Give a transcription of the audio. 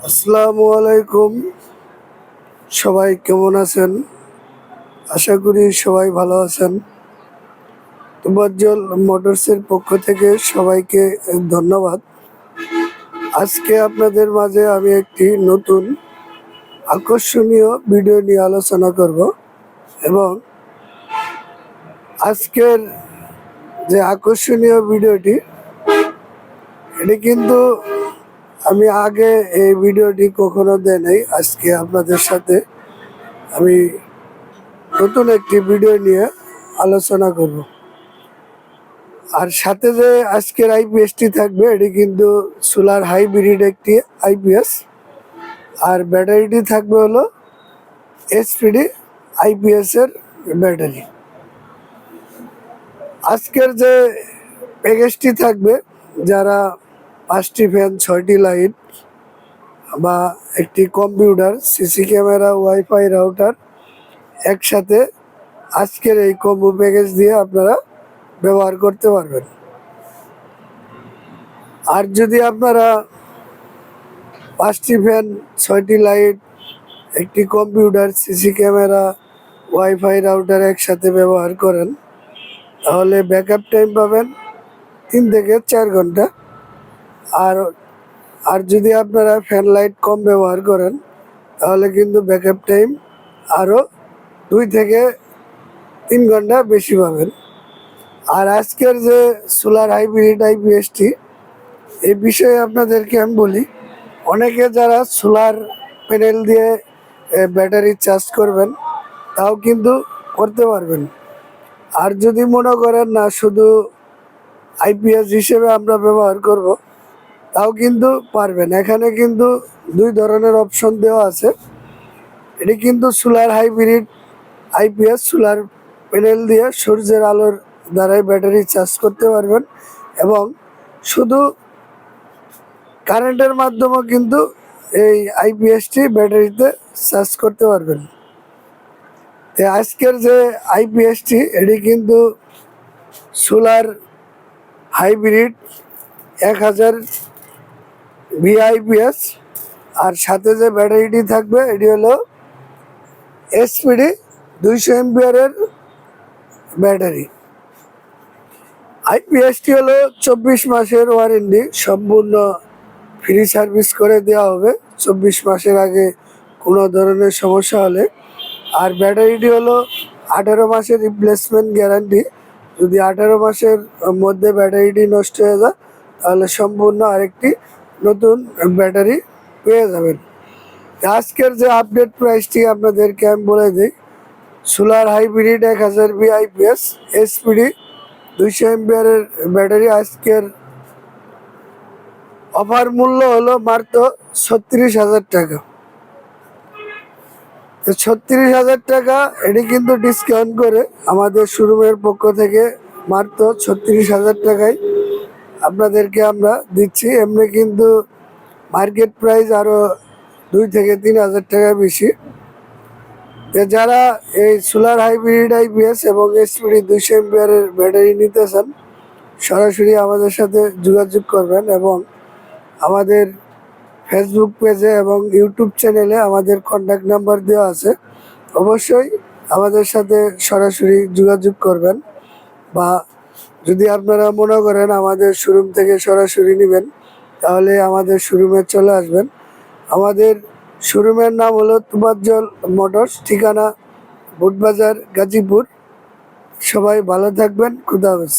আসসালামু আলাইকুম। সবাই কেমন আছেন? আশা করি সবাই ভালো আছেন। তোবাজ্জল মোটরসের পক্ষ থেকে সবাইকে ধন্যবাদ। আজকে আপনাদের মাঝে আমি একটি নতুন আকর্ষণীয় ভিডিও নিয়ে আলোচনা করব এবং আজকের যে আকর্ষণীয় ভিডিওটি এটি কিন্তু আমি আগে এই ভিডিওটি কখনো দেই নাই। আজকে আপনাদের সাথে আমি নতুন একটি ভিডিও নিয়ে আলোচনা করব। আর সাথে যে আজকের আইপিএসটি থাকবে এটি কিন্তু সোলার হাইব্রিড একটি আইপিএস, আর ব্যাটারিটি থাকবে হলো এসপিডি আইপিএস এর ব্যাটারি। আজকের যে প্যাকেজটি থাকবে, যারা 5টি ফ্যান, 6টি লাইট বা একটি computer, CC camera, wifi router একসাথে আজকের এই কম্বো প্যাকেজ দিয়ে আপনারা ব্যবহার করতে পারবেন। আর যদি আপনারা 5টি ফ্যান, 6টি লাইট, একটি computer, CC camera, wifi router একসাথে ব্যবহার করেন, তাহলে ব্যাকআপ টাইম পাবেন 3 থেকে 4 ঘন্টা। আর আর যদি আপনারা ফ্যান লাইট কম ব্যবহার করেন, তাহলে কিন্তু ব্যাকআপ টাইম আরও 2 থেকে 3 ঘন্টা বেশি পাবেন। আর আজকের যে সোলার হাইব্রিড আইপিএসটি, এই বিষয়ে আপনাদেরকে আমি বলি, অনেকে যারা সোলার প্যানেল দিয়ে ব্যাটারি চার্জ করবেন, তাও কিন্তু করতে পারবেন। আর যদি মনে করেন না শুধু আইপিএস হিসেবে আমরা ব্যবহার করব, তাও কিন্তু পারবেন। এখানে কিন্তু 2 ধরনের অপশন দেওয়া আছে। এটি কিন্তু solar hybrid IPS, solar panel দিয়ে সূর্যের আলোর দ্বারাই ব্যাটারি চার্জ করতে পারবেন এবং শুধু কারেন্টের মাধ্যমেও কিন্তু এই আইপিএসটি ব্যাটারিতে চার্জ করতে পারবেন। আজকের যে আইপিএসটি এটি কিন্তু সোলার হাইব্রিড 1000 ভিআইপিএস, আর সাথে যে ব্যাটারিটি থাকবে এটি হলো এসপিডি 200 এমপিআরের ব্যাটারি। আইপিএসটি হলো 24 মাসের ওয়ারেন্টি, সম্পূর্ণ ফ্রি সার্ভিস করে দেওয়া হবে 24 মাসের আগে কোনো ধরনের সমস্যা হলে। আর ব্যাটারিটি হলো 18 মাসের রিপ্লেসমেন্ট গ্যারান্টি। যদি 18 মাসের মধ্যে ব্যাটারিটি নষ্ট হয়ে যায়, তাহলে সম্পূর্ণ আরেকটি নতুন ব্যাটারি পেয়ে যাবেন। আজকের যে আপডেট প্রাইসটি আপনাদেরকে আমি বলে দিই, সোলার হাইব্রিড 1000 ভিআইপিএস এসপিডি 200 এমপিআরের ব্যাটারি আজকের অফার মূল্য হলো মাত্র 36,000 টাকা। 36,000 টাকা এটি কিন্তু ডিসকাউন্ট করে আমাদের শোরুমের পক্ষ থেকে মাত্র 36,000 টাকায় আপনাদেরকে আমরা দিচ্ছি। এমনি কিন্তু মার্কেট প্রাইস আরও 2 থেকে 3,000 টাকা বেশি। যারা এই সোলার হাইব্রিড আইপিএস এবং এসপিডি 200 এমপিআরের ব্যাটারি নিতে চান, সরাসরি আমাদের সাথে যোগাযোগ করবেন এবং আমাদের ফেসবুক পেজে এবং ইউটিউব চ্যানেলে আমাদের কন্ট্যাক্ট নাম্বার দেওয়া আছে। অবশ্যই আমাদের সাথে সরাসরি যোগাযোগ করবেন, বা যদি আপনারা মনে করেন আমাদের শোরুম থেকে সরাসরি নেবেন, তাহলে আমাদের শোরুমে চলে আসবেন। আমাদের শোরুমের নাম হলো তোবাজ্জল মোটরস, ঠিকানা বুটবাজার, গাজীপুর। সবাই ভালো থাকবেন। খুদা হাফেজ।